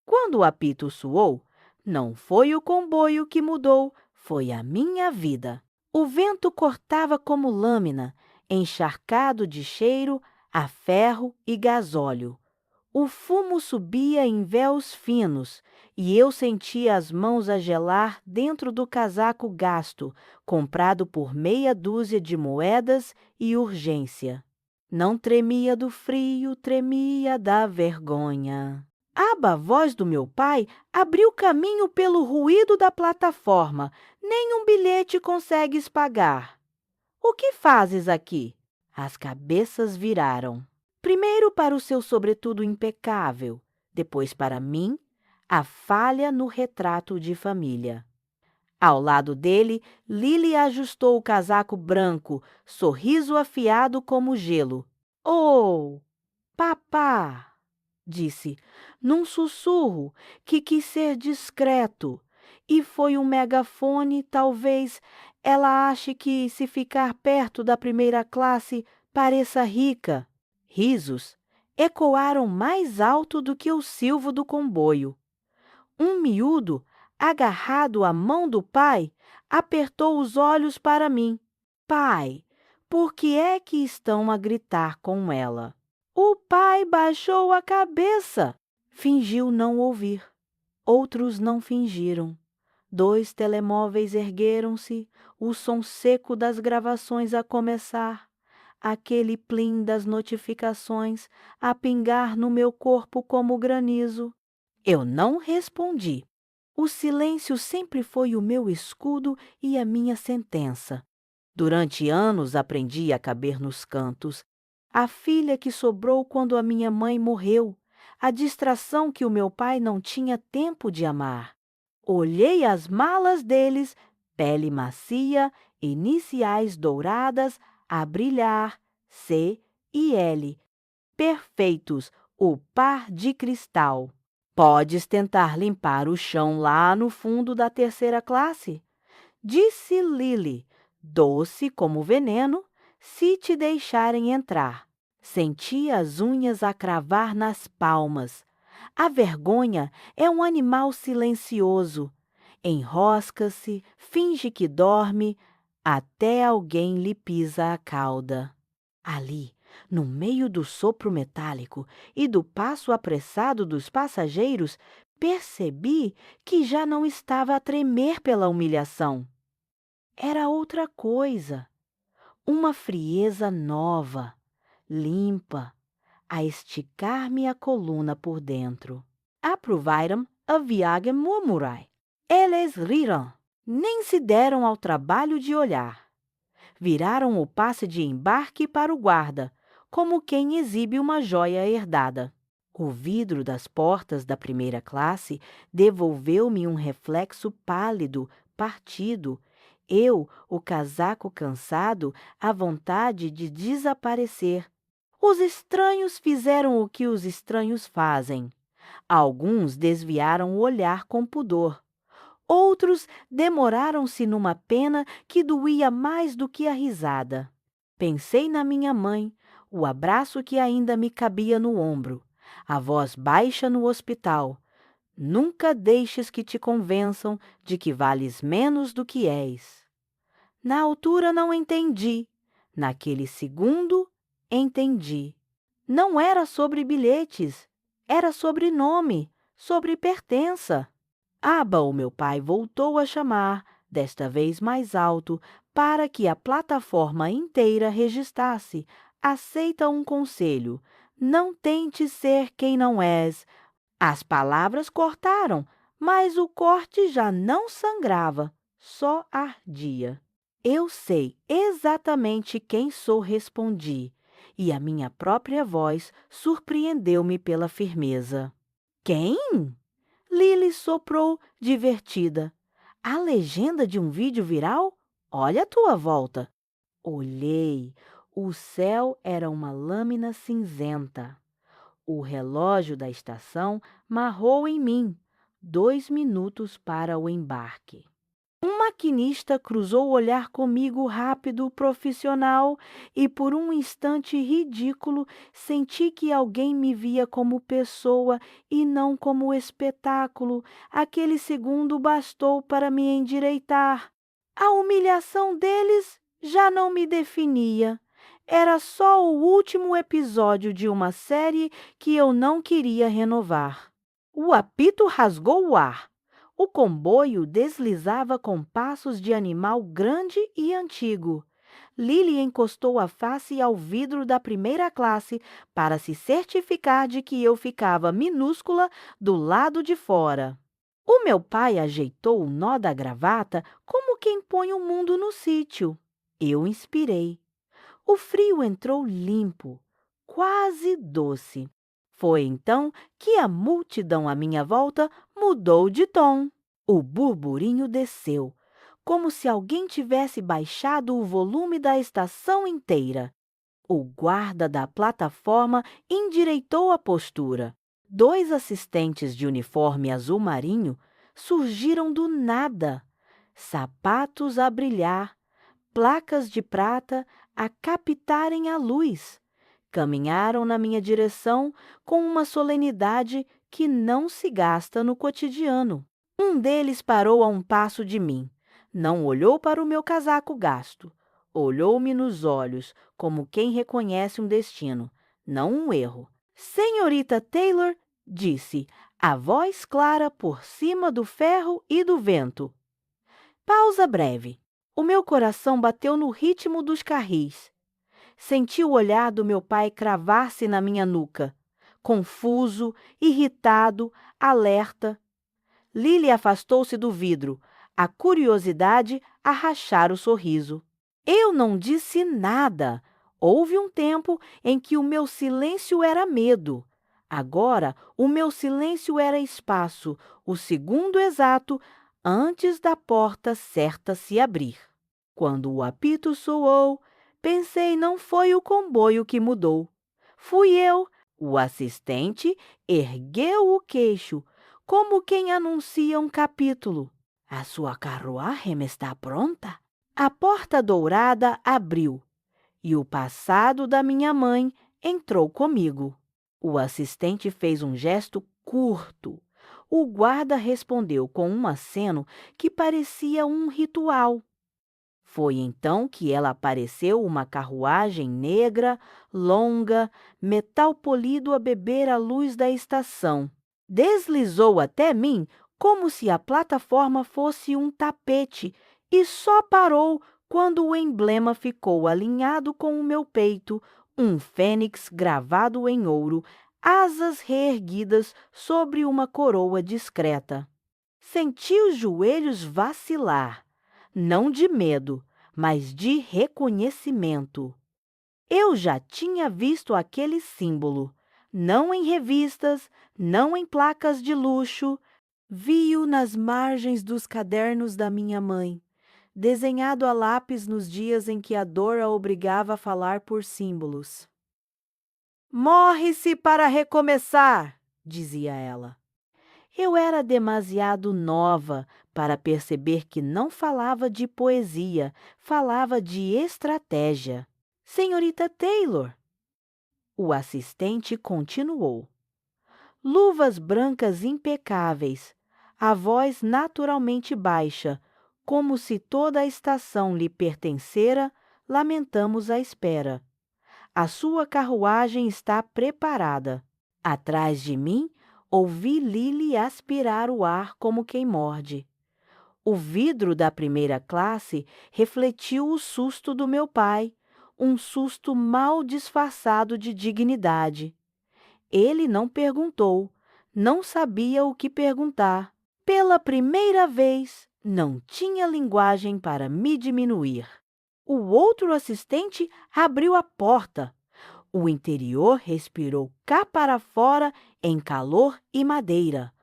Quando o apito soou, não foi o comboio que mudou, foi a minha vida. O vento cortava como lâmina, encharcado de cheiro a ferro e gasóleo. O fumo subia em véus finos e eu sentia as mãos a gelar dentro do casaco gasto, comprado por meia dúzia de moedas e urgência. Não tremia do frio, tremia da vergonha. A voz do meu pai abriu caminho pelo ruído da plataforma. Nem um bilhete consegues pagar. O que fazes aqui? As cabeças viraram. Primeiro para o seu sobretudo impecável, depois para mim, a falha no retrato de família. Ao lado dele, Lily ajustou o casaco branco, sorriso afiado como gelo. Oh, papá! Disse, num sussurro que quis ser discreto. E foi um megafone, talvez ela ache que, se ficar perto da primeira classe, pareça rica. Risos ecoaram mais alto do que o silvo do comboio. Um miúdo, agarrado à mão do pai, apertou os olhos para mim. Pai, por que é que estão a gritar com ela? O pai baixou a cabeça. Fingiu não ouvir. Outros não fingiram. 2 telemóveis ergueram-se, o som seco das gravações a começar, aquele plim das notificações a pingar no meu corpo como granizo. Eu não respondi. O silêncio sempre foi o meu escudo e a minha sentença. Durante anos aprendi a caber nos cantos. A filha que sobrou quando a minha mãe morreu, a distração que o meu pai não tinha tempo de amar. Olhei as malas deles, pele macia, iniciais douradas, a brilhar, C e L. Perfeitos, o par de cristal. Podes tentar limpar o chão lá no fundo da terceira classe? Disse Lily, doce como veneno, se te deixarem entrar. Senti as unhas a cravar nas palmas. A vergonha é um animal silencioso. Enrosca-se, finge que dorme, até alguém lhe pisa a cauda. Ali, no meio do sopro metálico e do passo apressado dos passageiros, percebi que já não estava a tremer pela humilhação. Era outra coisa, uma frieza nova, limpa, a esticar-me a coluna por dentro. Aproveitam a viagem murmurai. Eles riram, nem se deram ao trabalho de olhar. Viraram o passe de embarque para o guarda, como quem exibe uma joia herdada. O vidro das portas da primeira classe devolveu-me um reflexo pálido, partido. Eu, o casaco cansado, a vontade de desaparecer. Os estranhos fizeram o que os estranhos fazem. Alguns desviaram o olhar com pudor. Outros demoraram-se numa pena que doía mais do que a risada. Pensei na minha mãe, o abraço que ainda me cabia no ombro, a voz baixa no hospital. Nunca deixes que te convençam de que vales menos do que és. Na altura não entendi. Naquele segundo, entendi. Não era sobre bilhetes, era sobre nome, sobre pertença. Aba, o meu pai voltou a chamar, desta vez mais alto, para que a plataforma inteira registrasse. Aceita um conselho. Não tente ser quem não és. As palavras cortaram, mas o corte já não sangrava, só ardia. Eu sei exatamente quem sou, respondi, e a minha própria voz surpreendeu-me pela firmeza. Quem? Lily soprou, divertida. A legenda de um vídeo viral? Olha a tua volta. Olhei. O céu era uma lâmina cinzenta. O relógio da estação marrou em mim. 2 minutos para o embarque. Um maquinista cruzou o olhar comigo rápido, profissional, e por um instante ridículo senti que alguém me via como pessoa e não como espetáculo. Aquele segundo bastou para me endireitar. A humilhação deles já não me definia. Era só o último episódio de uma série que eu não queria renovar. O apito rasgou o ar. O comboio deslizava com passos de animal grande e antigo. Lily encostou a face ao vidro da primeira classe para se certificar de que eu ficava minúscula do lado de fora. O meu pai ajeitou o nó da gravata como quem põe o mundo no sítio. Eu inspirei. O frio entrou limpo, quase doce. Foi então que a multidão à minha volta mudou de tom. O burburinho desceu, como se alguém tivesse baixado o volume da estação inteira. O guarda da plataforma endireitou a postura. 2 assistentes de uniforme azul marinho surgiram do nada, sapatos a brilhar, placas de prata a captarem a luz. Caminharam na minha direção com uma solenidade que não se gasta no cotidiano. Um deles parou a um passo de mim. Não olhou para o meu casaco gasto. Olhou-me nos olhos, como quem reconhece um destino, não um erro. Senhorita Taylor, disse, a voz clara por cima do ferro e do vento. Pausa breve. O meu coração bateu no ritmo dos carris. Senti o olhar do meu pai cravar-se na minha nuca. Confuso, irritado, alerta. Lily afastou-se do vidro, a curiosidade a rachar o sorriso. Eu não disse nada. Houve um tempo em que o meu silêncio era medo. Agora, o meu silêncio era espaço, o segundo exato antes da porta certa se abrir. Quando o apito soou, pensei não foi o comboio que mudou. Fui eu. O assistente ergueu o queixo, como quem anuncia um capítulo. A sua carruagem está pronta? A porta dourada abriu e o passado da minha mãe entrou comigo. O assistente fez um gesto curto. O guarda respondeu com um aceno que parecia um ritual. Foi então que ela apareceu uma carruagem negra, longa, metal polido a beber a luz da estação. Deslizou até mim como se a plataforma fosse um tapete e só parou quando o emblema ficou alinhado com o meu peito, um fênix gravado em ouro, asas reerguidas sobre uma coroa discreta. Senti os joelhos vacilar, não de medo, mas de reconhecimento. Eu já tinha visto aquele símbolo, não em revistas, não em placas de luxo, vi-o nas margens dos cadernos da minha mãe, desenhado a lápis nos dias em que a dor a obrigava a falar por símbolos. Morre-se para recomeçar, dizia ela. Eu era demasiado nova para perceber que não falava de poesia, falava de estratégia. Senhorita Taylor, o assistente continuou. Luvas brancas impecáveis, a voz naturalmente baixa, como se toda a estação lhe pertencera, lamentamos a espera. A sua carruagem está preparada. Atrás de mim, ouvi Lily aspirar o ar como quem morde. O vidro da primeira classe refletiu o susto do meu pai, um susto mal disfarçado de dignidade. Ele não perguntou, não sabia o que perguntar. Pela primeira vez, não tinha linguagem para me diminuir. O outro assistente abriu a porta. O interior respirou cá para fora em calor e madeira.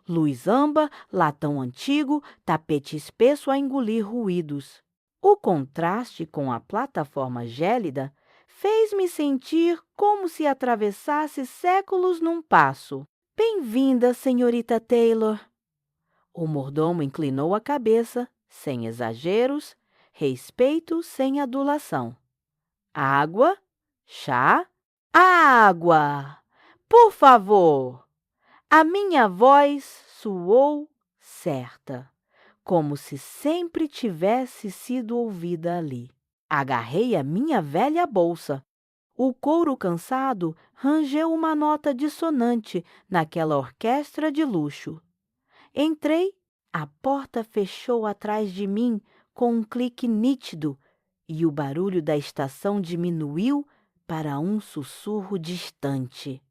Luz âmbar, latão antigo, tapete espesso a engolir ruídos. O contraste com a plataforma gélida fez-me sentir como se atravessasse séculos num passo. Bem-vinda, senhorita Taylor. O mordomo inclinou a cabeça, sem exageros, respeito sem adulação. Água, chá, água! Por favor! A minha voz soou certa, como se sempre tivesse sido ouvida ali. Agarrei a minha velha bolsa. O couro cansado rangeu uma nota dissonante naquela orquestra de luxo. Entrei, a porta fechou atrás de mim com um clique nítido e o barulho da estação diminuiu para um sussurro distante.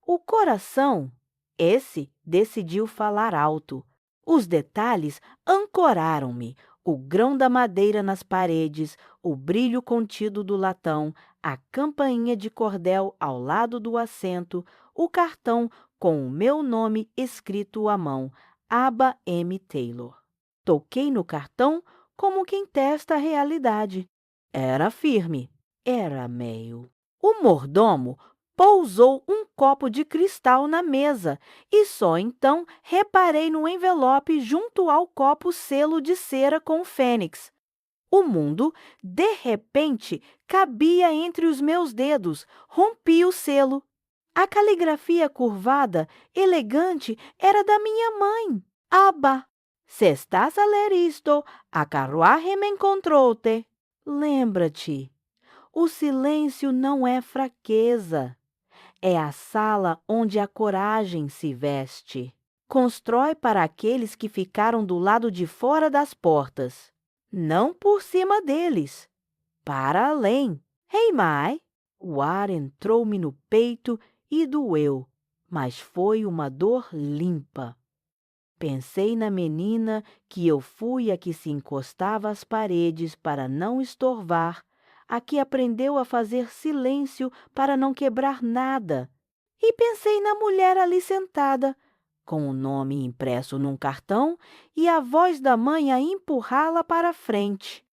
O coração, esse, decidiu falar alto. Os detalhes ancoraram-me. O grão da madeira nas paredes, o brilho contido do latão, a campainha de cordel ao lado do assento, o cartão com o meu nome escrito à mão, Aba M. Taylor. Toquei no cartão como quem testa a realidade. Era firme, era meio. O mordomo pousou um copo de cristal na mesa e só então reparei no envelope junto ao copo selo de cera com o fênix. O mundo, de repente, cabia entre os meus dedos. Rompi o selo. A caligrafia curvada, elegante, era da minha mãe. Aba, se estás a ler isto, a carruagem me encontrou-te. Lembra-te, o silêncio não é fraqueza. É a sala onde a coragem se veste. Constrói para aqueles que ficaram do lado de fora das portas, não por cima deles, para além. Hey, Mai! O ar entrou-me no peito e doeu, mas foi uma dor limpa. Pensei na menina que eu fui a que se encostava às paredes para não estorvar, a que aprendeu a fazer silêncio para não quebrar nada. E pensei na mulher ali sentada, com o nome impresso num cartão e a voz da mãe a empurrá-la para a frente.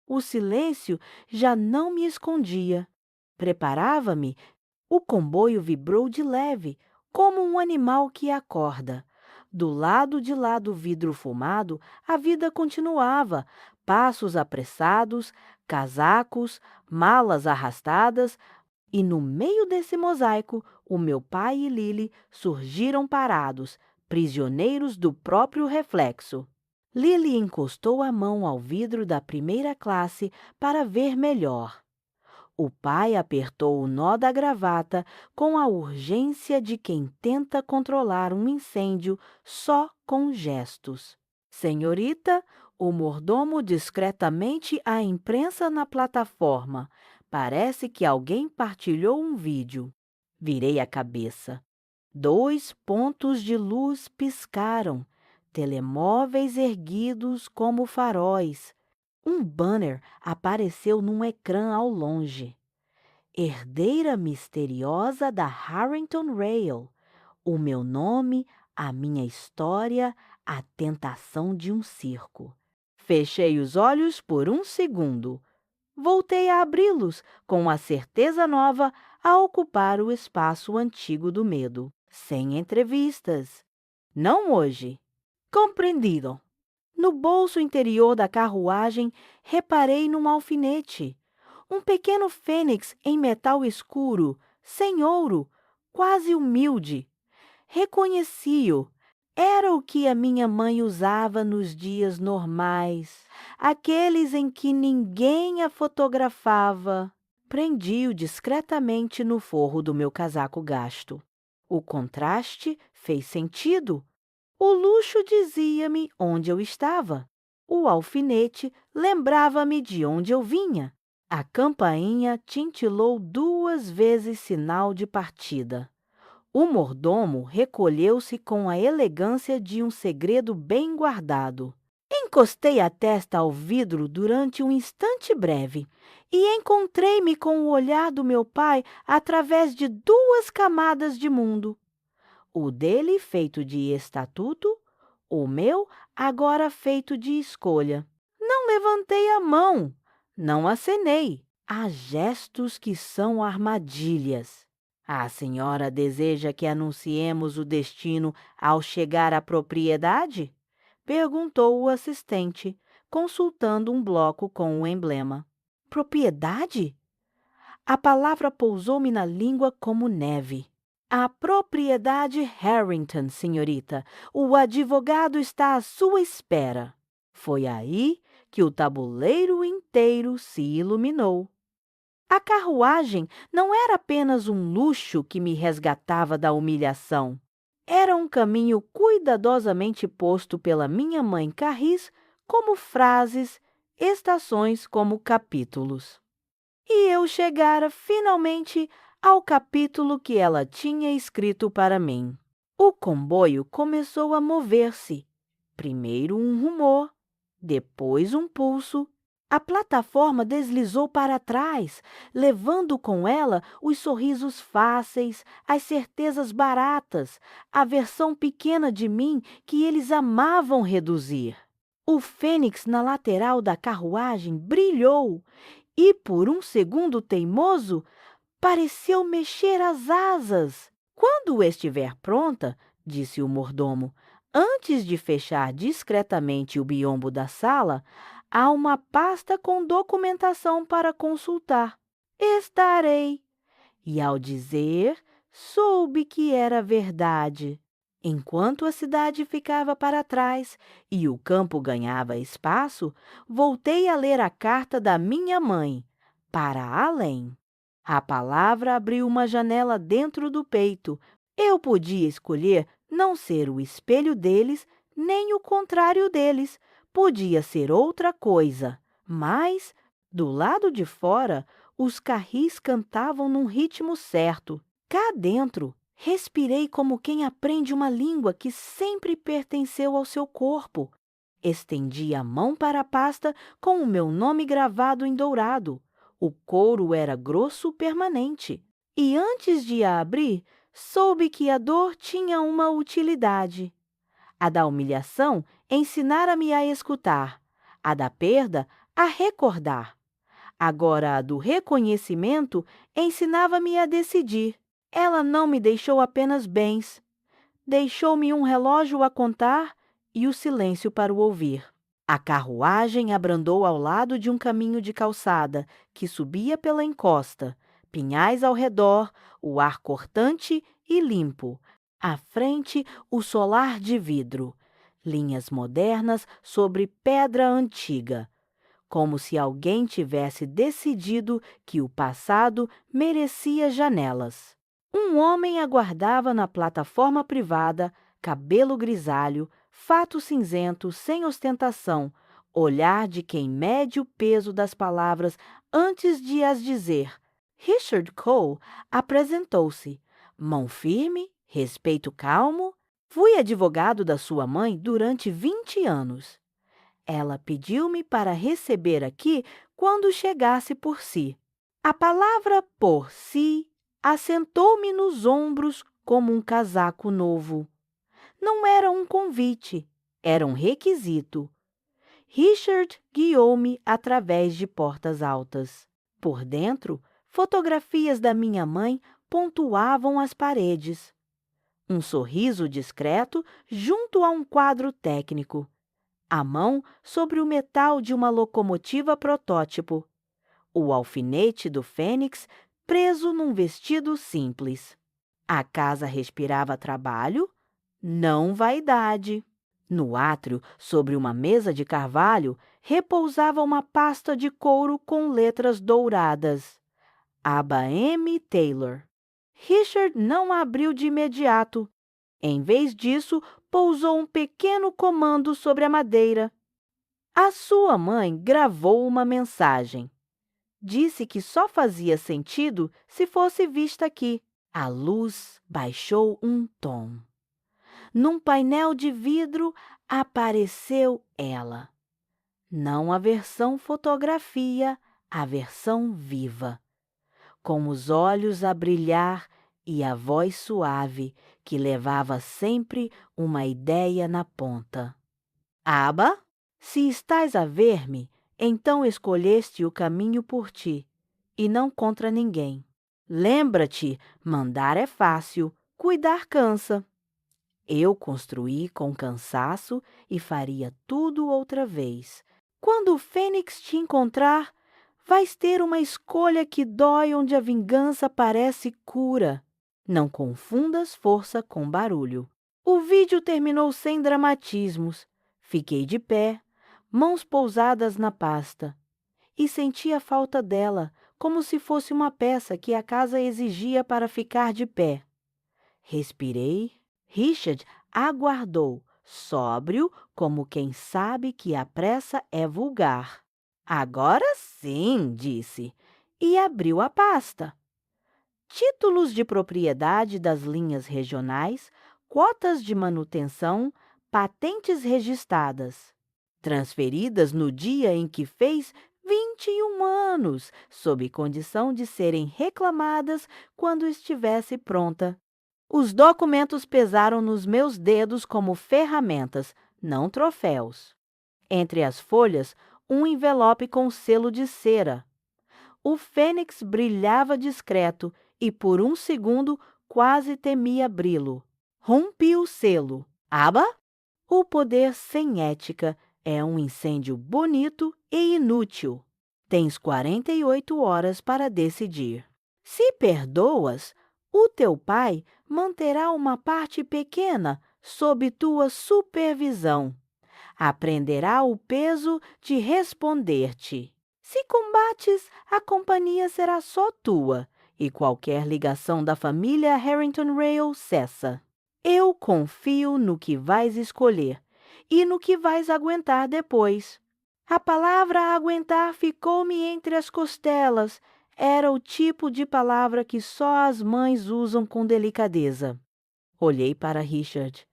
O silêncio já não me escondia. Preparava-me. O comboio vibrou de leve, como um animal que acorda. Do lado de lá do vidro fumado, a vida continuava. Passos apressados, casacos, malas arrastadas, e no meio desse mosaico, o meu pai e Lily surgiram parados, prisioneiros do próprio reflexo. Lily encostou a mão ao vidro da primeira classe para ver melhor. O pai apertou o nó da gravata com a urgência de quem tenta controlar um incêndio só com gestos. Senhorita, o mordomo discretamente a imprensa na plataforma. Parece que alguém partilhou um vídeo. Virei a cabeça. 2 pontos de luz piscaram, telemóveis erguidos como faróis. Um banner apareceu num ecrã ao longe. Herdeira misteriosa da Harrington Rail. O meu nome, a minha história, a tentação de um circo. Fechei os olhos por um segundo. Voltei a abri-los com a certeza nova a ocupar o espaço antigo do medo. Sem entrevistas. Não hoje. Compreendido. No bolso interior da carruagem, reparei num alfinete. Um pequeno fênix em metal escuro, sem ouro, quase humilde. Reconheci-o. Era o que a minha mãe usava nos dias normais, aqueles em que ninguém a fotografava. Prendi-o discretamente no forro do meu casaco gasto. O contraste fez sentido. O luxo dizia-me onde eu estava. O alfinete lembrava-me de onde eu vinha. A campainha tintilou 2 vezes sinal de partida. O mordomo recolheu-se com a elegância de um segredo bem guardado. Encostei a testa ao vidro durante um instante breve e encontrei-me com o olhar do meu pai através de 2 camadas de mundo. O dele feito de estatuto, o meu agora feito de escolha. Não levantei a mão, não acenei. Há gestos que são armadilhas. A senhora deseja que anunciemos o destino ao chegar à propriedade? perguntou o assistente, consultando um bloco com o emblema. Propriedade? A palavra pousou-me na língua como neve. A propriedade Harrington, senhorita. O advogado está à sua espera. Foi aí que o tabuleiro inteiro se iluminou. A carruagem não era apenas um luxo que me resgatava da humilhação. Era um caminho cuidadosamente posto pela minha mãe Carris como frases, estações como capítulos. E eu chegara finalmente ao capítulo que ela tinha escrito para mim. O comboio começou a mover-se. Primeiro um rumor, depois um pulso. A plataforma deslizou para trás, levando com ela os sorrisos fáceis, as certezas baratas, a versão pequena de mim que eles amavam reduzir. O fênix na lateral da carruagem brilhou e, por um segundo teimoso, pareceu mexer as asas. Quando estiver pronta, disse o mordomo, antes de fechar discretamente o biombo da sala, há uma pasta com documentação para consultar. Estarei. E ao dizer, soube que era verdade. Enquanto a cidade ficava para trás e o campo ganhava espaço, voltei a ler a carta da minha mãe, para além. A palavra abriu uma janela dentro do peito. Eu podia escolher não ser o espelho deles, nem o contrário deles. Podia ser outra coisa. Mas, do lado de fora, os carris cantavam num ritmo certo. Cá dentro, respirei como quem aprende uma língua que sempre pertenceu ao seu corpo. Estendi a mão para a pasta com o meu nome gravado em dourado. O couro era grosso permanente. E antes de a abrir, soube que a dor tinha uma utilidade. A da humilhação ensinara-me a escutar. A da perda, a recordar. Agora, a do reconhecimento ensinava-me a decidir. Ela não me deixou apenas bens. Deixou-me um relógio a contar e o silêncio para o ouvir. A carruagem abrandou ao lado de um caminho de calçada que subia pela encosta, pinhais ao redor, o ar cortante e limpo. À frente, o solar de vidro, linhas modernas sobre pedra antiga, como se alguém tivesse decidido que o passado merecia janelas. Um homem aguardava na plataforma privada, cabelo grisalho, fato cinzento sem ostentação, olhar de quem mede o peso das palavras antes de as dizer. Richard Cole apresentou-se. Mão firme, respeito calmo. Fui advogado da sua mãe durante 20 anos. Ela pediu-me para receber aqui quando chegasse por si. A palavra por si assentou-me nos ombros como um casaco novo. Não era um convite, era um requisito. Richard guiou-me através de portas altas. Por dentro, fotografias da minha mãe pontuavam as paredes. Um sorriso discreto junto a um quadro técnico. A mão sobre o metal de uma locomotiva protótipo. O alfinete do fênix preso num vestido simples. A casa respirava trabalho, não vaidade. No átrio, sobre uma mesa de carvalho, repousava uma pasta de couro com letras douradas. Aba M. Taylor. Richard não a abriu de imediato. Em vez disso, pousou um pequeno comando sobre a madeira. A sua mãe gravou uma mensagem. Disse que só fazia sentido se fosse vista aqui. A luz baixou um tom. Num painel de vidro apareceu ela. Não a versão fotografia, a versão viva. Com os olhos a brilhar e a voz suave que levava sempre uma ideia na ponta. Aba, se estás a ver-me, então escolheste o caminho por ti, e não contra ninguém. Lembra-te, mandar é fácil, cuidar cansa. Eu construí com cansaço e faria tudo outra vez. Quando o Fênix te encontrar, vais ter uma escolha que dói onde a vingança parece cura. Não confundas força com barulho. O vídeo terminou sem dramatismos. Fiquei de pé, mãos pousadas na pasta, e senti a falta dela, como se fosse uma peça que a casa exigia para ficar de pé. Respirei. Richard aguardou, sóbrio, como quem sabe que a pressa é vulgar. Agora sim, disse, e abriu a pasta. Títulos de propriedade das linhas regionais, quotas de manutenção, patentes registradas, transferidas no dia em que fez 21 anos, sob condição de serem reclamadas quando estivesse pronta. Os documentos pesaram nos meus dedos como ferramentas, não troféus. Entre as folhas, um envelope com selo de cera. O Fênix brilhava discreto e, por um segundo, quase temi abri-lo. Rompi o selo. Aba? O poder sem ética é um incêndio bonito e inútil. Tens 48 horas para decidir. Se perdoas, o teu pai manterá uma parte pequena sob tua supervisão. Aprenderá o peso de responder-te. Se combates, a companhia será só tua, e qualquer ligação da família Harrington Rail cessa. Eu confio no que vais escolher e no que vais aguentar depois. A palavra aguentar ficou-me entre as costelas. Era o tipo de palavra que só as mães usam com delicadeza. Olhei para Richard.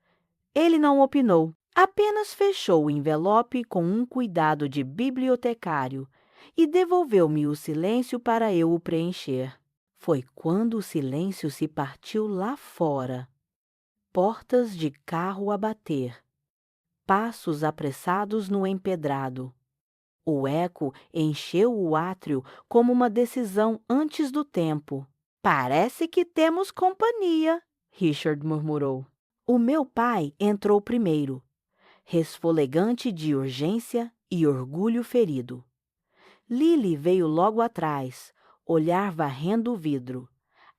Ele não opinou, apenas fechou o envelope com um cuidado de bibliotecário e devolveu-me o silêncio para eu o preencher. Foi quando o silêncio se partiu lá fora. Portas de carro a bater. Passos apressados no empedrado. O eco encheu o átrio como uma decisão antes do tempo. Parece que temos companhia, Richard murmurou. O meu pai entrou primeiro, resfolegante de urgência e orgulho ferido. Lily veio logo atrás, olhar varrendo o vidro,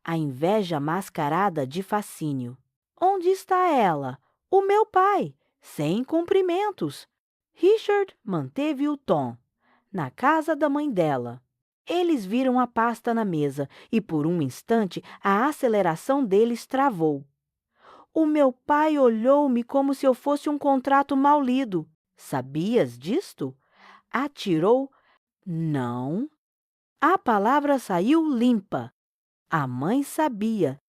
a inveja mascarada de fascínio. Onde está ela? O meu pai, sem cumprimentos. Richard manteve o tom. Na casa da mãe dela. Eles viram a pasta na mesa e, por um instante, a aceleração deles travou. O meu pai olhou-me como se eu fosse um contrato mal lido. Sabias disto? Atirou. Não. A palavra saiu limpa. A mãe sabia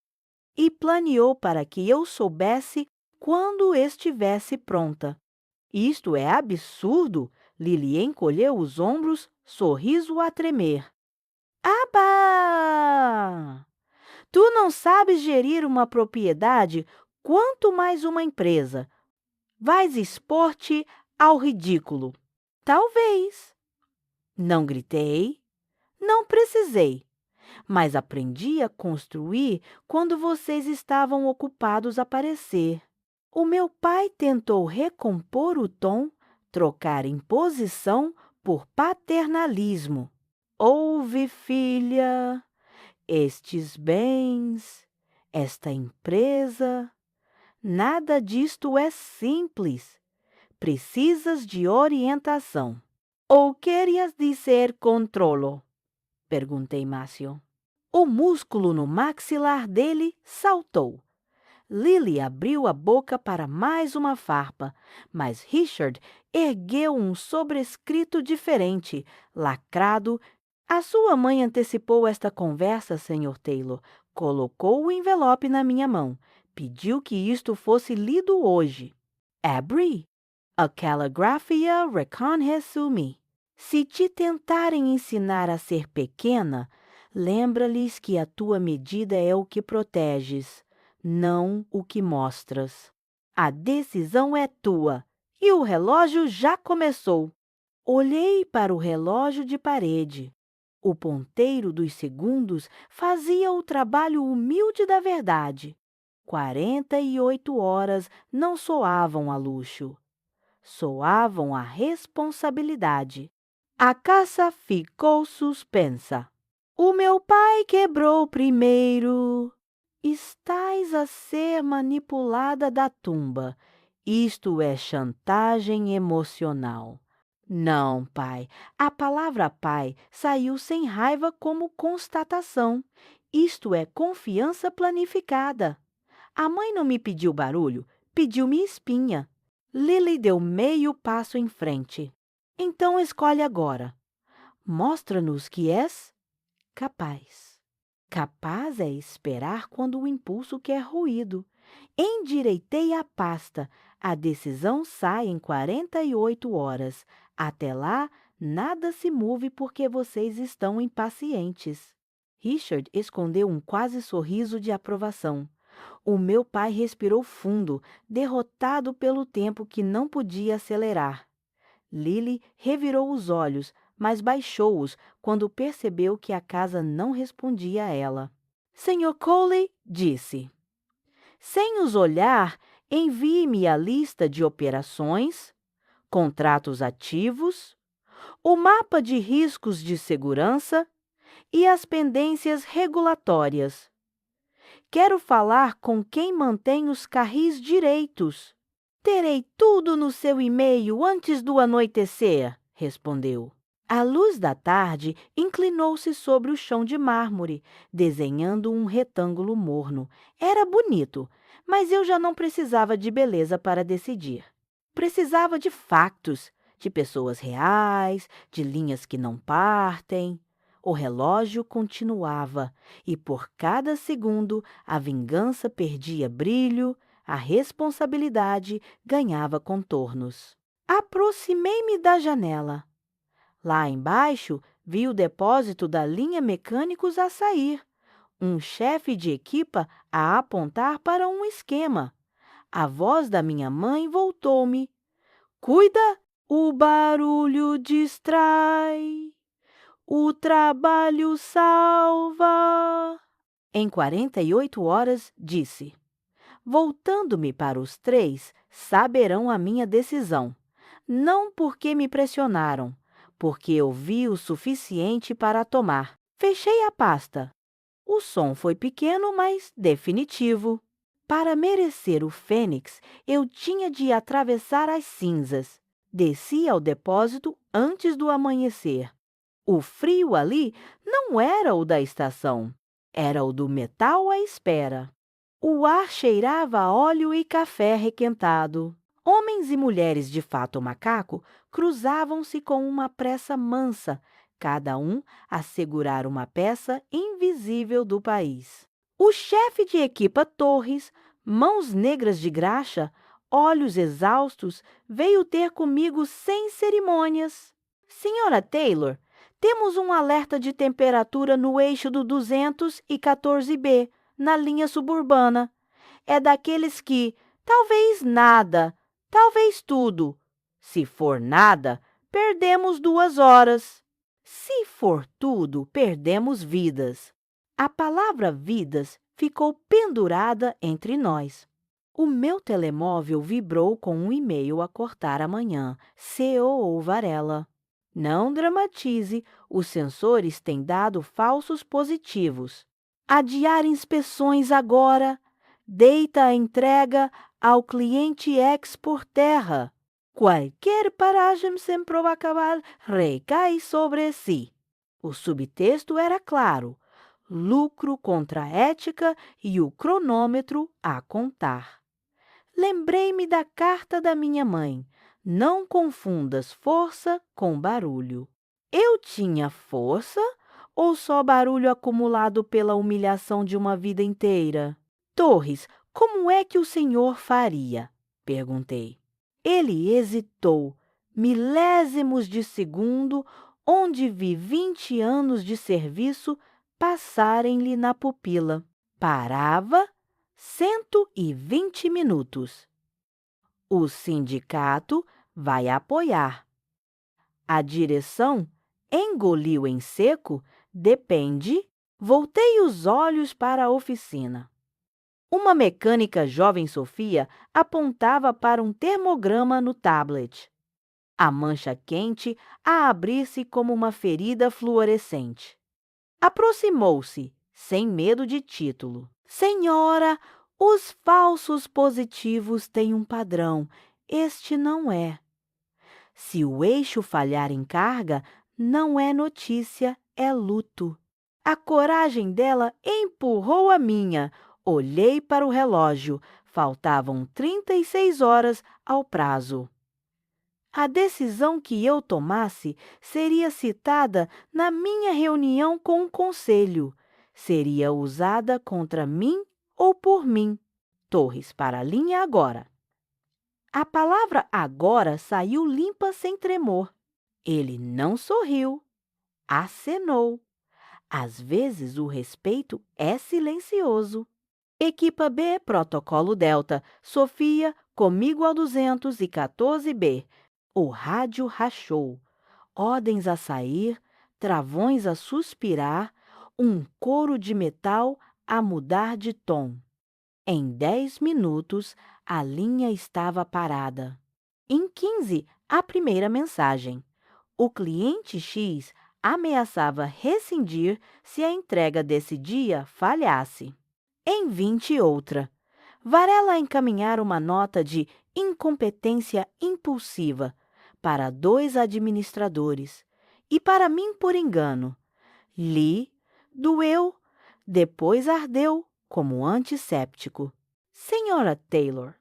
e planeou para que eu soubesse quando estivesse pronta. Isto é absurdo! Lily encolheu os ombros, sorriso a tremer. Aba! Tu não sabes gerir uma propriedade, quanto mais uma empresa. Vais expor-te ao ridículo. Talvez. Não gritei, não precisei, mas aprendi a construir quando vocês estavam ocupados a parecer. O meu pai tentou recompor o tom, trocar imposição por paternalismo. Ouve, filha, estes bens, esta empresa, nada disto é simples. Precisas de orientação. Ou querias dizer controlo? Perguntei Márcio. O músculo no maxilar dele saltou. Lily abriu a boca para mais uma farpa, mas Richard ergueu um sobrescrito diferente, lacrado. A sua mãe antecipou esta conversa, Sr. Taylor. Colocou o envelope na minha mão. Pediu que isto fosse lido hoje. Abri. A Calligraphia Reconhece-me. Se te tentarem ensinar a ser pequena, lembra-lhes que a tua medida é o que proteges, não o que mostras. A decisão é tua e o relógio já começou. Olhei para o relógio de parede. O ponteiro dos segundos fazia o trabalho humilde da verdade. 48 horas não soavam a luxo, soavam a responsabilidade. A caça ficou suspensa. O meu pai quebrou primeiro. Estás a ser manipulada da tumba. Isto é chantagem emocional. Não, pai. A palavra pai saiu sem raiva como constatação. Isto é confiança planificada. A mãe não me pediu barulho, pediu-me espinha. Lily deu meio passo em frente. Então escolhe agora. Mostra-nos que és capaz. Capaz é esperar quando o impulso quer ruído. Endireitei a pasta. A decisão sai em 48 horas. Até lá, nada se move porque vocês estão impacientes. Richard escondeu um quase sorriso de aprovação. O meu pai respirou fundo, derrotado pelo tempo que não podia acelerar. Lily revirou os olhos, mas baixou-os quando percebeu que a casa não respondia a ela. Sr. Coley disse, sem os olhar, envie-me a lista de operações, contratos ativos, o mapa de riscos de segurança e as pendências regulatórias. Quero falar com quem mantém os carris direitos. Terei tudo no seu e-mail antes do anoitecer, respondeu. A luz da tarde inclinou-se sobre o chão de mármore, desenhando um retângulo morno. Era bonito, mas eu já não precisava de beleza para decidir. Precisava de factos, de pessoas reais, de linhas que não partem. O relógio continuava, e por cada segundo a vingança perdia brilho, a responsabilidade ganhava contornos. Aproximei-me da janela. Lá embaixo, vi o depósito da linha mecânicos a sair. Um chefe de equipa a apontar para um esquema. A voz da minha mãe voltou-me. Cuida, o barulho distrai. O trabalho salva. Em 48 horas, disse. Voltando-me para os três, saberão a minha decisão. Não porque me pressionaram, porque eu vi o suficiente para tomar. Fechei a pasta. O som foi pequeno, mas definitivo. Para merecer o fênix, eu tinha de atravessar as cinzas. Desci ao depósito antes do amanhecer. O frio ali não era o da estação, era o do metal à espera. O ar cheirava a óleo e café requentado. Homens e mulheres de fato macaco cruzavam-se com uma pressa mansa, cada um a segurar uma peça invisível do país. O chefe de equipa Torres, mãos negras de graxa, olhos exaustos, veio ter comigo sem cerimônias. Senhora Taylor, temos um alerta de temperatura no eixo do 214B, na linha suburbana. É daqueles que, talvez nada, talvez tudo. Se for nada, perdemos 2 horas. Se for tudo, perdemos vidas. A palavra vidas ficou pendurada entre nós. O meu telemóvel vibrou com um e-mail a cortar amanhã. C.O. Varela. Não dramatize, os sensores têm dado falsos positivos. Adiar inspeções agora. Deita a entrega ao cliente ex por terra. Qualquer paragem sem prova cabal recai sobre si. O subtexto era claro. Lucro contra a ética e o cronômetro a contar. Lembrei-me da carta da minha mãe. Não confundas força com barulho. Eu tinha força ou só barulho acumulado pela humilhação de uma vida inteira? Torres, como é que o senhor faria? Perguntei. Ele hesitou, milésimos de segundo, onde vi 20 anos de serviço passarem-lhe na pupila. Parava 120 minutos. O sindicato vai apoiar. A direção engoliu em seco, depende. Voltei os olhos para a oficina. Uma mecânica jovem Sofia apontava para um termograma no tablet. A mancha quente a abrir-se como uma ferida fluorescente. Aproximou-se, sem medo de título. Senhora, os falsos positivos têm um padrão. Este não é. Se o eixo falhar em carga, não é notícia, é luto. A coragem dela empurrou a minha. Olhei para o relógio. Faltavam 36 horas ao prazo. A decisão que eu tomasse seria citada na minha reunião com o conselho. Seria usada contra mim ou por mim. Torres para a linha agora. A palavra agora saiu limpa sem tremor. Ele não sorriu, acenou. Às vezes o respeito é silencioso. Equipa B, protocolo Delta. Sofia, comigo ao 214B. O rádio rachou. Ordens a sair, travões a suspirar, um coro de metal a mudar de tom. Em 10 minutos, a linha estava parada. Em 15, a primeira mensagem. O cliente X ameaçava rescindir se a entrega desse dia falhasse. Em 20, outra. Varela encaminhar uma nota de incompetência impulsiva para 2 administradores e para mim por engano. Li, doeu, depois ardeu como antisséptico. Senhora Taylor.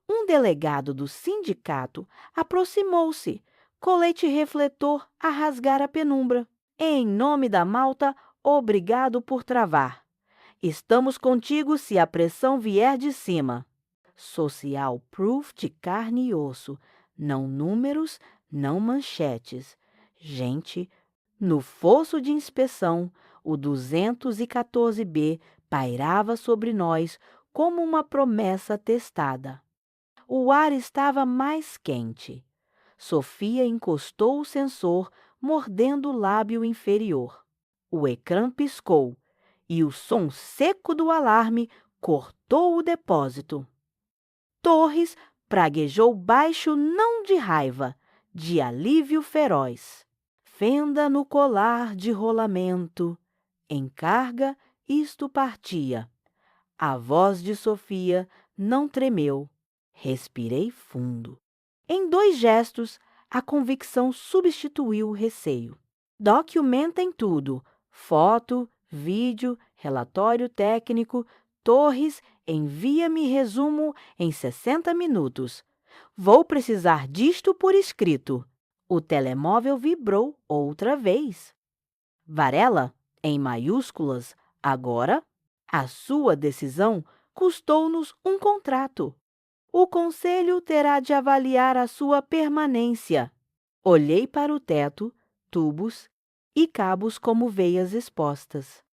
Um delegado do sindicato aproximou-se, colete refletor a rasgar a penumbra. Em nome da Malta, obrigado por travar. Estamos contigo se a pressão vier de cima. Social proof de carne e osso, não números, não manchetes. Gente, no fosso de inspeção, o 214B pairava sobre nós como uma promessa testada. O ar estava mais quente. Sofia encostou o sensor, mordendo o lábio inferior. O ecrã piscou e o som seco do alarme cortou o depósito. Torres praguejou baixo não de raiva, de alívio feroz. Fenda no colar de rolamento. Em carga, isto partia. A voz de Sofia não tremeu. Respirei fundo. Em 2 gestos, a convicção substituiu o receio. Documentem tudo. Foto, vídeo, relatório técnico. Torres, envia-me resumo em 60 minutos. Vou precisar disto por escrito. O telemóvel vibrou outra vez. Varela, em maiúsculas, agora, a sua decisão custou-nos um contrato. O conselho terá de avaliar a sua permanência. Olhei para o teto, tubos e cabos como veias expostas.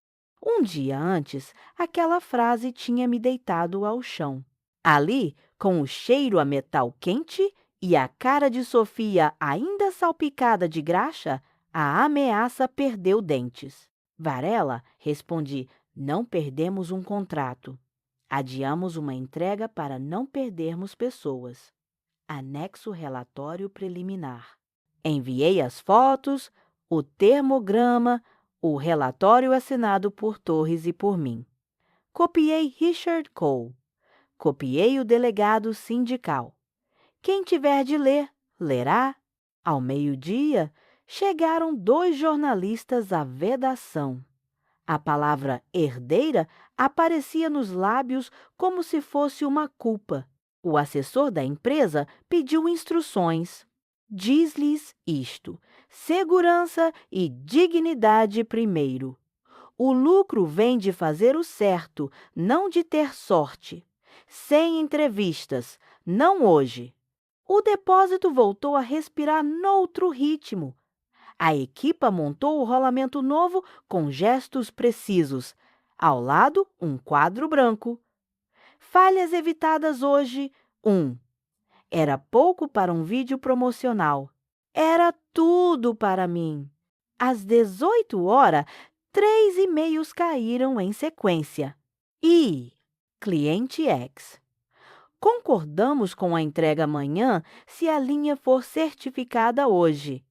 Um dia antes, aquela frase tinha me deitado ao chão. Ali, com o cheiro a metal quente e a cara de Sofia ainda salpicada de graxa, a ameaça perdeu dentes. Varela, respondi, não perdemos um contrato. Adiamos uma entrega para não perdermos pessoas. Anexo relatório preliminar. Enviei as fotos, o termograma, o relatório assinado por Torres e por mim. Copiei Richard Cole. Copiei o delegado sindical. Quem tiver de ler, lerá. Ao meio-dia, chegaram 2 jornalistas à vedação. A palavra herdeira aparecia nos lábios como se fosse uma culpa. O assessor da empresa pediu instruções. Diz-lhes isto: segurança e dignidade primeiro. O lucro vem de fazer o certo, não de ter sorte. Sem entrevistas, não hoje. O depósito voltou a respirar noutro ritmo. A equipa montou o rolamento novo com gestos precisos. Ao lado, um quadro branco. Falhas evitadas hoje, 1. Era pouco para um vídeo promocional. Era tudo para mim. Às 18 horas, 3 e-mails caíram em sequência. E Cliente X. Concordamos com a entrega amanhã se a linha for certificada hoje.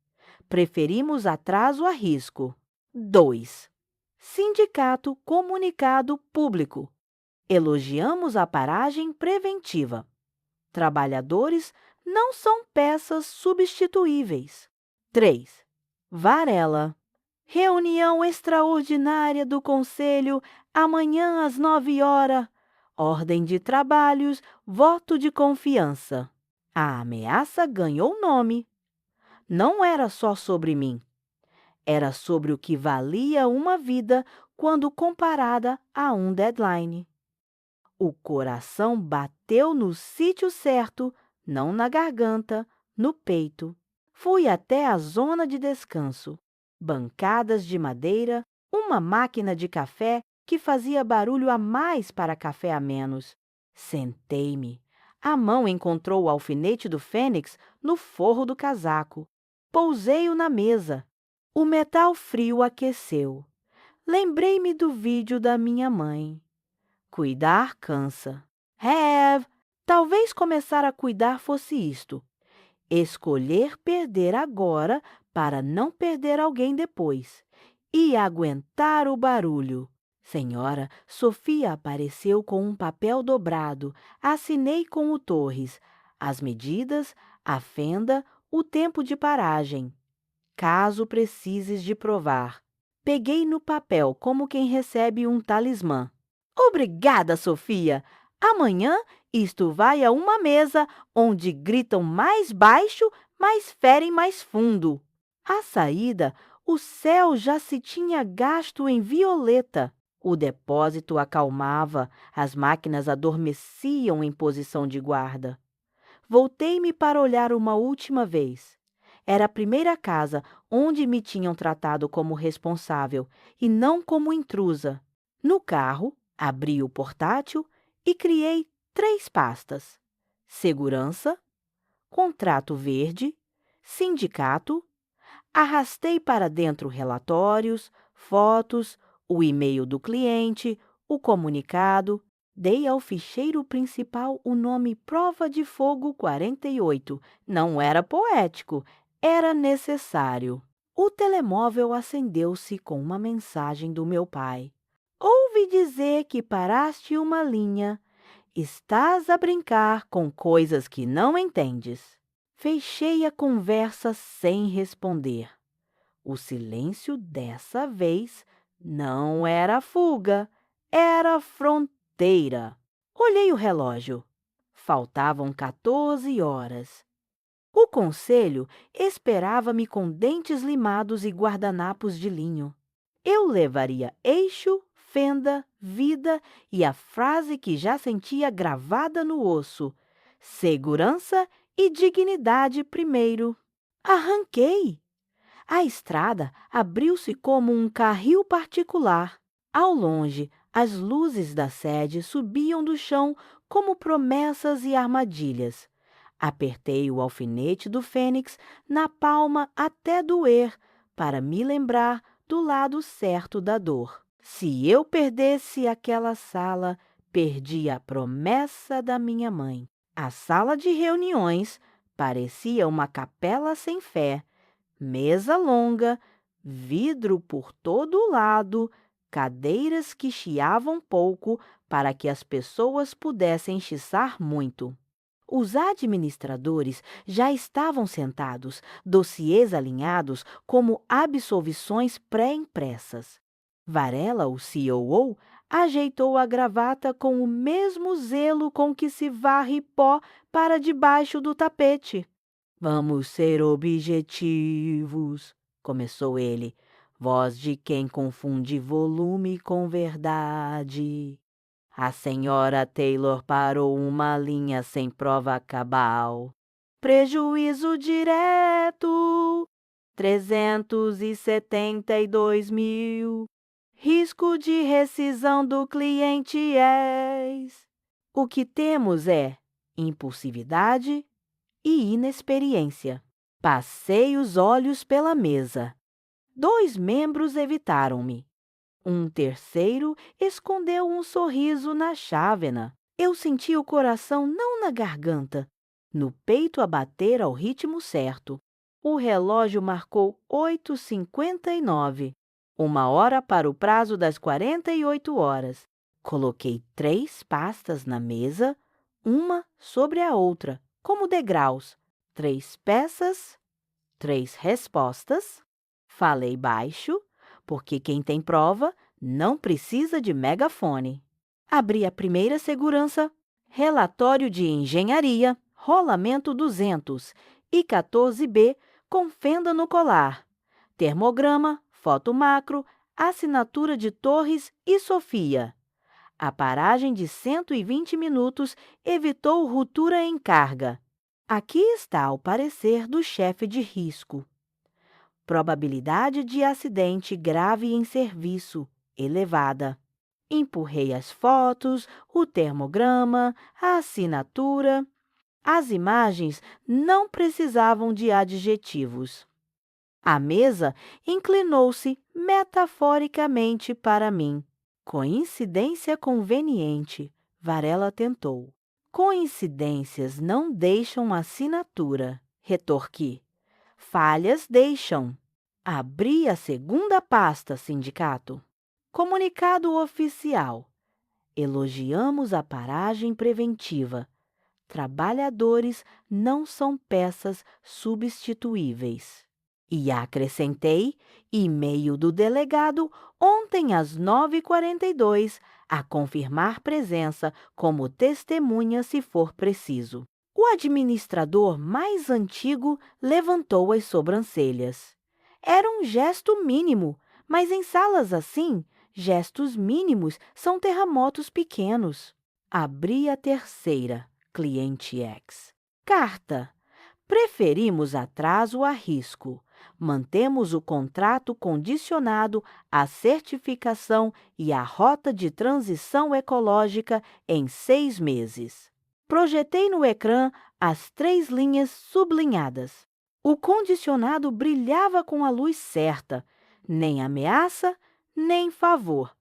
Preferimos atraso a risco. 2. Sindicato comunicado público. Elogiamos a paragem preventiva. Trabalhadores não são peças substituíveis. 3. Varela. Reunião extraordinária do Conselho amanhã às 9h. Ordem de trabalhos, voto de confiança. A ameaça ganhou nome. Não era só sobre mim. Era sobre o que valia uma vida quando comparada a um deadline. O coração bateu no sítio certo, não na garganta, no peito. Fui até a zona de descanso. Bancadas de madeira, uma máquina de café que fazia barulho a mais para café a menos. Sentei-me. A mão encontrou o alfinete do fênix no forro do casaco. Pousei-o na mesa. O metal frio aqueceu. Lembrei-me do vídeo da minha mãe. Cuidar cansa. Talvez começar a cuidar fosse isto. Escolher perder agora para não perder alguém depois. E aguentar o barulho. Senhora, Sofia apareceu com um papel dobrado. Assinei com o Torres. As medidas, a fenda, o tempo de paragem. Caso precises de provar. Peguei no papel como quem recebe um talismã. Obrigada, Sofia! Amanhã isto vai a uma mesa onde gritam mais baixo, mas ferem mais fundo. À saída, o céu já se tinha gasto em violeta. O depósito acalmava, as máquinas adormeciam em posição de guarda. Voltei-me para olhar uma última vez. Era a primeira casa onde me tinham tratado como responsável e não como intrusa. No carro, abri o portátil e criei 3 pastas: segurança, contrato verde, sindicato. Arrastei para dentro relatórios, fotos, o e-mail do cliente, o comunicado. Dei ao ficheiro principal o nome Prova de Fogo 48. Não era poético, era necessário. O telemóvel acendeu-se com uma mensagem do meu pai. Ouvi dizer que paraste uma linha. Estás a brincar com coisas que não entendes. Fechei a conversa sem responder. O silêncio dessa vez não era fuga, era fronteira. Olhei o relógio. Faltavam 14 horas. O conselho esperava-me com dentes limados e guardanapos de linho. Eu levaria eixo, fenda, vida e a frase que já sentia gravada no osso: segurança e dignidade primeiro. Arranquei! A estrada abriu-se como um carril particular. Ao longe, as luzes da sede subiam do chão como promessas e armadilhas. Apertei o alfinete do fênix na palma até doer, para me lembrar do lado certo da dor. Se eu perdesse aquela sala, perdi a promessa da minha mãe. A sala de reuniões parecia uma capela sem fé. Mesa longa, vidro por todo lado, cadeiras que chiavam pouco para que as pessoas pudessem chiçar muito. Os administradores já estavam sentados, dossiês alinhados como absolvições pré-impressas. Varela, o CEO, ajeitou a gravata com o mesmo zelo com que se varre pó para debaixo do tapete. Vamos ser objetivos, começou ele, voz de quem confunde volume com verdade. A senhora Taylor parou uma linha sem prova cabal. Prejuízo direto, 372 mil. Risco de rescisão do cliente és. O que temos é impulsividade e inexperiência. Passei os olhos pela mesa. 2 membros evitaram-me. Um terceiro escondeu um sorriso na chávena. Eu senti o coração não na garganta, no peito a bater ao ritmo certo. O relógio marcou 8h59, 1 hora para o prazo das 48 horas. Coloquei 3 pastas na mesa, uma sobre a outra, como degraus. 3 peças, 3 respostas. Falei baixo, porque quem tem prova não precisa de megafone. Abri a primeira segurança, relatório de engenharia, rolamento 200 e 14B com fenda no colar, termograma, foto macro, assinatura de Torres e Sofia. A paragem de 120 minutos evitou ruptura em carga. Aqui está o parecer do chefe de risco. Probabilidade de acidente grave em serviço, elevada. Empurrei as fotos, o termograma, a assinatura. As imagens não precisavam de adjetivos. A mesa inclinou-se metaforicamente para mim. Coincidência conveniente, Varela tentou. Coincidências não deixam assinatura, retorqui. Falhas deixam. Abri a segunda pasta, sindicato. Comunicado oficial. Elogiamos a paragem preventiva. Trabalhadores não são peças substituíveis. E acrescentei e-mail do delegado ontem às 9h42 a confirmar presença como testemunha se for preciso. O administrador mais antigo levantou as sobrancelhas. Era um gesto mínimo, mas em salas assim, gestos mínimos são terremotos pequenos. Abri a terceira, cliente X. Carta. Preferimos atraso a risco. Mantemos o contrato condicionado à certificação e à rota de transição ecológica em 6 meses. Projetei no ecrã as 3 linhas sublinhadas. O condicionado brilhava com a luz certa, nem ameaça, nem favor.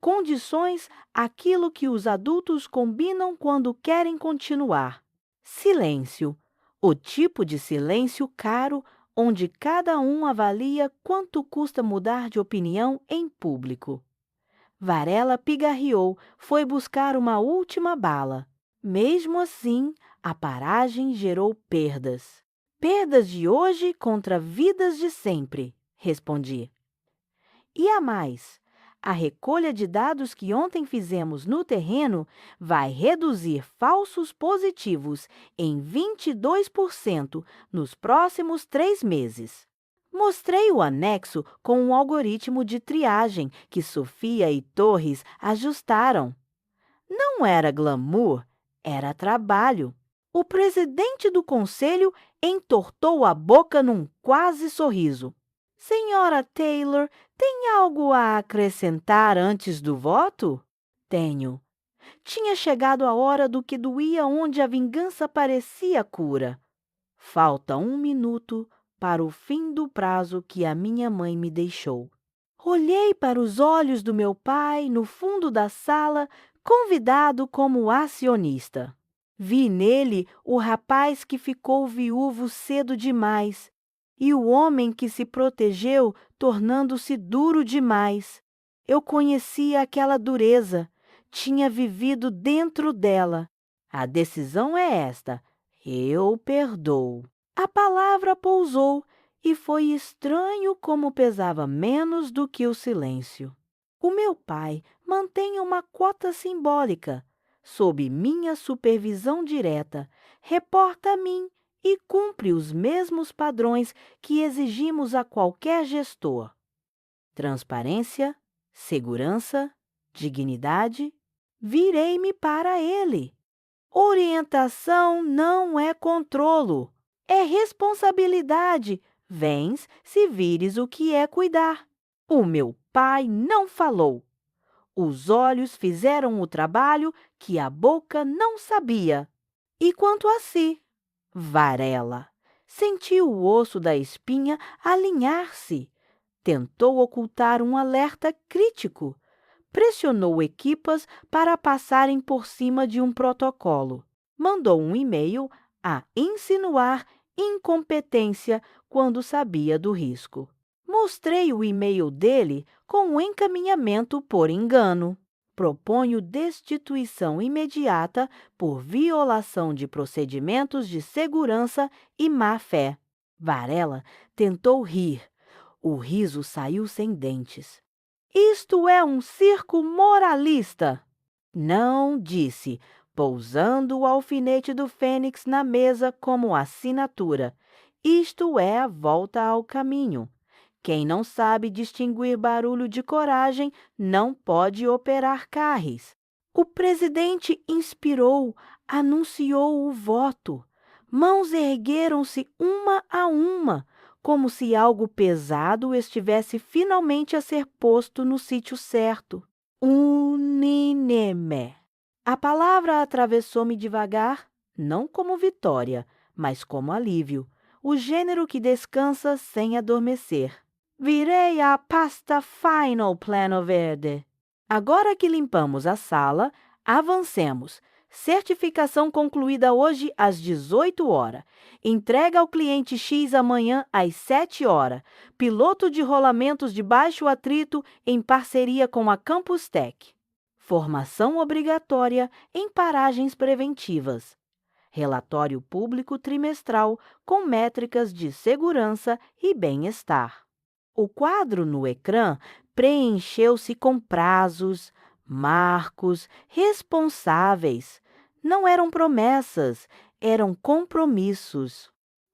Condições, aquilo que os adultos combinam quando querem continuar. Silêncio, o tipo de silêncio caro onde cada um avalia quanto custa mudar de opinião em público. Varela pigarreou, foi buscar uma última bala. Mesmo assim, a paragem gerou perdas. Perdas de hoje contra vidas de sempre, respondi. E a mais, a recolha de dados que ontem fizemos no terreno vai reduzir falsos positivos em 22% nos próximos 3 meses. Mostrei o anexo com um algoritmo de triagem que Sofia e Torres ajustaram. Não era glamour, era trabalho. O presidente do conselho entortou a boca num quase sorriso. Senhora Taylor, tem algo a acrescentar antes do voto? Tenho. Tinha chegado a hora do que doía onde a vingança parecia cura. Falta 1 minuto para o fim do prazo que a minha mãe me deixou. Olhei para os olhos do meu pai no fundo da sala, convidado como acionista. Vi nele o rapaz que ficou viúvo cedo demais e o homem que se protegeu tornando-se duro demais. Eu conhecia aquela dureza, tinha vivido dentro dela. A decisão é esta: eu perdoo. A palavra pousou e foi estranho como pesava menos do que o silêncio. O meu pai mantém uma quota simbólica. Sob minha supervisão direta, reporta a mim e cumpre os mesmos padrões que exigimos a qualquer gestor. Transparência, segurança, dignidade. Virei-me para ele. Orientação não é controlo, é responsabilidade. Vens se vires o que é cuidar. O meu pai não falou. Os olhos fizeram o trabalho que a boca não sabia. E quanto a si, Varela, senti o osso da espinha alinhar-se. tentou ocultar um alerta crítico. Pressionou equipas para passarem por cima de um protocolo. Mandou um e-mail a insinuar incompetência quando sabia do risco. Mostrei o e-mail dele com um encaminhamento por engano. Proponho destituição imediata por violação de procedimentos de segurança e má-fé. Varela tentou rir. O riso saiu sem dentes. Isto é um circo moralista. Não, disse, pousando o alfinete do fênix na mesa como assinatura. Isto é a volta ao caminho. Quem não sabe distinguir barulho de coragem não pode operar carres. O presidente inspirou, anunciou o voto. Mãos ergueram-se uma a uma, como se algo pesado estivesse finalmente a ser posto no sítio certo. Unânime. A palavra atravessou-me devagar, não como vitória, mas como alívio, o gênero que descansa sem adormecer. Virei a pasta final, Plano Verde. Agora que limpamos a sala, avancemos. Certificação concluída hoje às 18 horas. Entrega ao cliente X amanhã às 7 horas. Piloto de rolamentos de baixo atrito em parceria com a Campus Tech. Formação obrigatória em paragens preventivas. Relatório público trimestral com métricas de segurança e bem-estar. O quadro no ecrã preencheu-se com prazos, marcos, responsáveis. Não eram promessas, eram compromissos.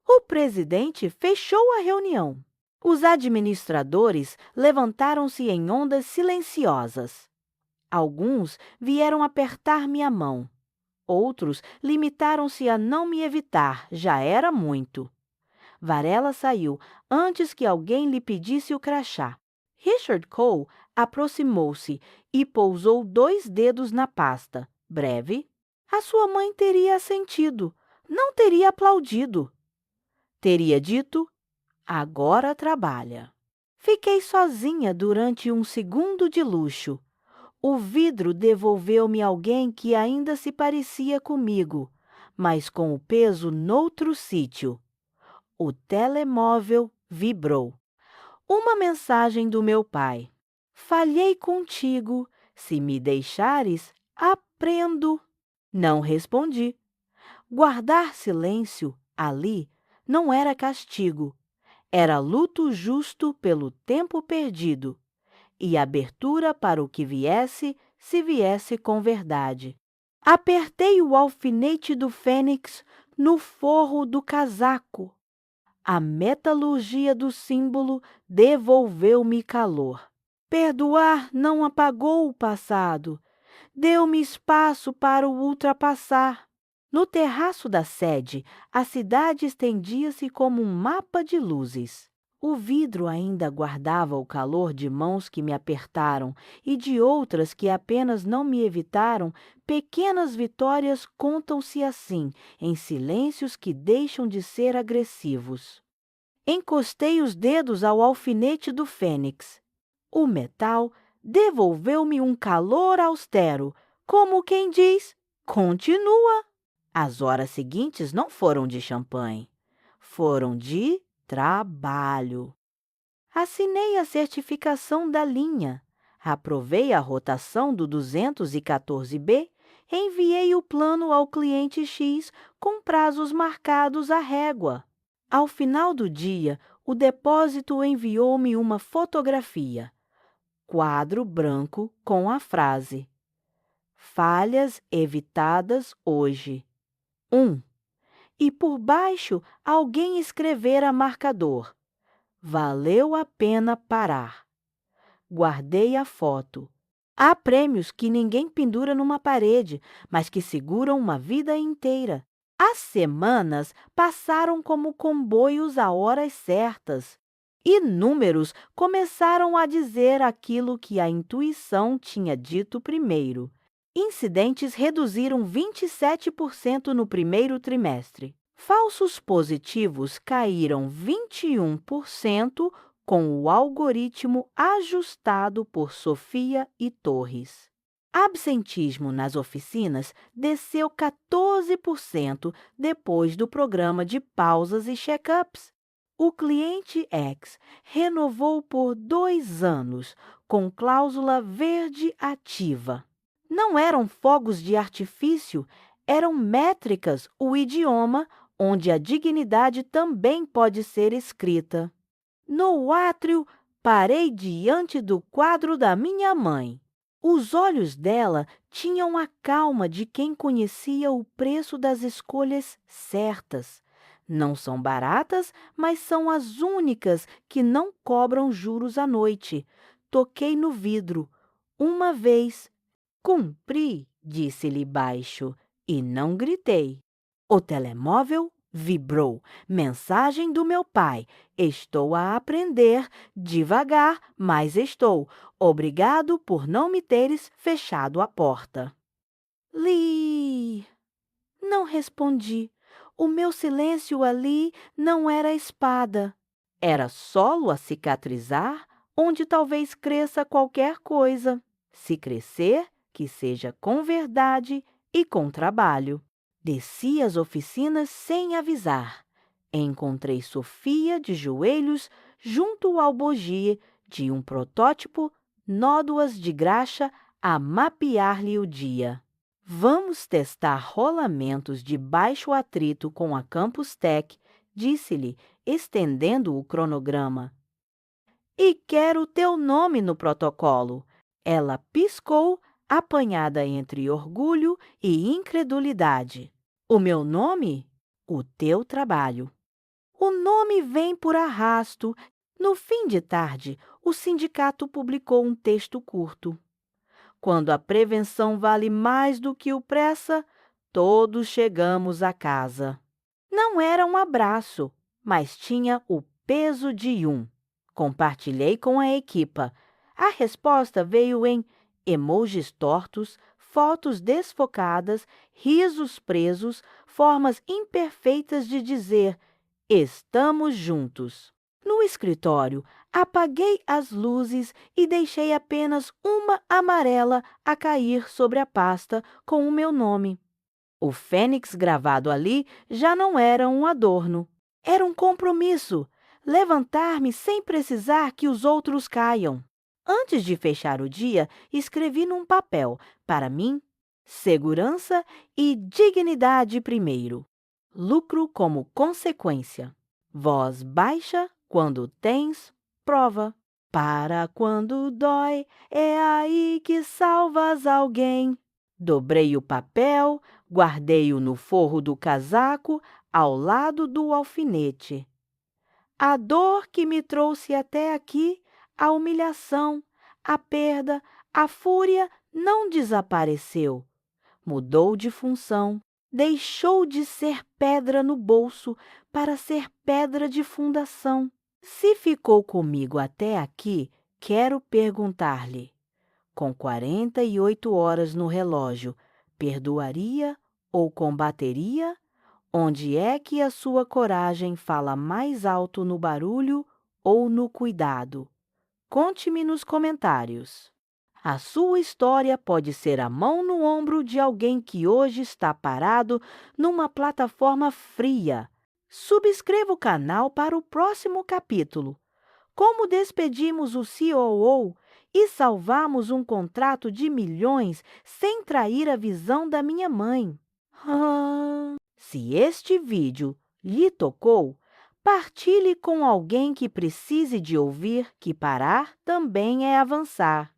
O presidente fechou a reunião. Os administradores levantaram-se em ondas silenciosas. Alguns vieram apertar-me a mão. Outros limitaram-se a não me evitar, já era muito. Varela saiu antes que alguém lhe pedisse o crachá. Richard Cole aproximou-se e pousou 2 dedos na pasta. Breve. A sua mãe teria assentido, não teria aplaudido. Teria dito, agora trabalha. Fiquei sozinha durante um segundo de luxo. O vidro devolveu-me alguém que ainda se parecia comigo, mas com o peso noutro sítio. O telemóvel vibrou. Uma mensagem do meu pai. Falhei contigo. Se me deixares, aprendo. Não respondi. Guardar silêncio ali não era castigo. Era luto justo pelo tempo perdido e abertura para o que viesse, se viesse com verdade. Apertei o alfinete do fênix no forro do casaco. A metalurgia do símbolo devolveu-me calor. Perdoar não apagou o passado, deu-me espaço para o ultrapassar. No terraço da sede, a cidade estendia-se como um mapa de luzes. O vidro ainda guardava o calor de mãos que me apertaram e de outras que apenas não me evitaram. Pequenas vitórias contam-se assim, em silêncios que deixam de ser agressivos. Encostei os dedos ao alfinete do fênix. O metal devolveu-me um calor austero, como quem diz, continua. As horas seguintes não foram de champanhe, foram de trabalho. Assinei a certificação da linha, aprovei a rotação do 214B, enviei o plano ao cliente X com prazos marcados à régua. Ao final do dia, o depósito enviou-me uma fotografia. Quadro branco com a frase: falhas evitadas hoje. 1. E por baixo alguém escrevera marcador. Valeu a pena parar. Guardei a foto. Há prêmios que ninguém pendura numa parede, mas que seguram uma vida inteira. As semanas passaram como comboios a horas certas. E números começaram a dizer aquilo que a intuição tinha dito primeiro. Incidentes reduziram 27% no primeiro trimestre. Falsos positivos caíram 21% com o algoritmo ajustado por Sofia e Torres. Absentismo nas oficinas desceu 14% depois do programa de pausas e check-ups. O cliente X renovou por 2 anos, com cláusula verde ativa. Não eram fogos de artifício, eram métricas, o idioma onde a dignidade também pode ser escrita. No átrio, parei diante do quadro da minha mãe. Os olhos dela tinham a calma de quem conhecia o preço das escolhas certas. Não são baratas, mas são as únicas que não cobram juros à noite. Toquei no vidro. Uma vez. Cumpri, disse-lhe baixo, e não gritei. O telemóvel vibrou. Mensagem do meu pai. Estou a aprender, devagar, mas estou. Obrigado por não me teres fechado a porta. Li. Não respondi. O meu silêncio ali não era espada. Era solo a cicatrizar, onde talvez cresça qualquer coisa. Se crescer, que seja com verdade e com trabalho. Desci as oficinas sem avisar. Encontrei Sofia de joelhos junto ao bogie de um protótipo, nódoas de graxa a mapear-lhe o dia. Vamos testar rolamentos de baixo atrito com a Campus Tech, disse-lhe, estendendo o cronograma. E quero teu nome no protocolo. Ela piscou, apanhada entre orgulho e incredulidade. O meu nome? O teu trabalho. O nome vem por arrasto. No fim de tarde, o sindicato publicou um texto curto. Quando a prevenção vale mais do que o pressa, todos chegamos a casa. Não era um abraço, mas tinha o peso de um. Compartilhei com a equipa. A resposta veio em emojis tortos, fotos desfocadas, risos presos, formas imperfeitas de dizer estamos juntos. No escritório, apaguei as luzes e deixei apenas uma amarela a cair sobre a pasta com o meu nome. O fênix gravado ali já não era um adorno. Era um compromisso. Levantar-me sem precisar que os outros caiam. Antes de fechar o dia, escrevi num papel, para mim, segurança e dignidade primeiro. Lucro como consequência. Voz baixa quando tens prova. Para quando dói, é aí que salvas alguém. Dobrei o papel, guardei-o no forro do casaco, ao lado do alfinete. A dor que me trouxe até aqui, a humilhação, a perda, a fúria não desapareceu. Mudou de função, deixou de ser pedra no bolso para ser pedra de fundação. Se ficou comigo até aqui, quero perguntar-lhe, com 48 horas no relógio, perdoaria ou combateria? Onde é que a sua coragem fala mais alto, no barulho ou no cuidado? Conte-me nos comentários. A sua história pode ser a mão no ombro de alguém que hoje está parado numa plataforma fria. Subscreva o canal para o próximo capítulo. Como despedimos o COO e salvamos um contrato de milhões sem trair a visão da minha mãe? Se este vídeo lhe tocou, partilhe com alguém que precise de ouvir que parar também é avançar.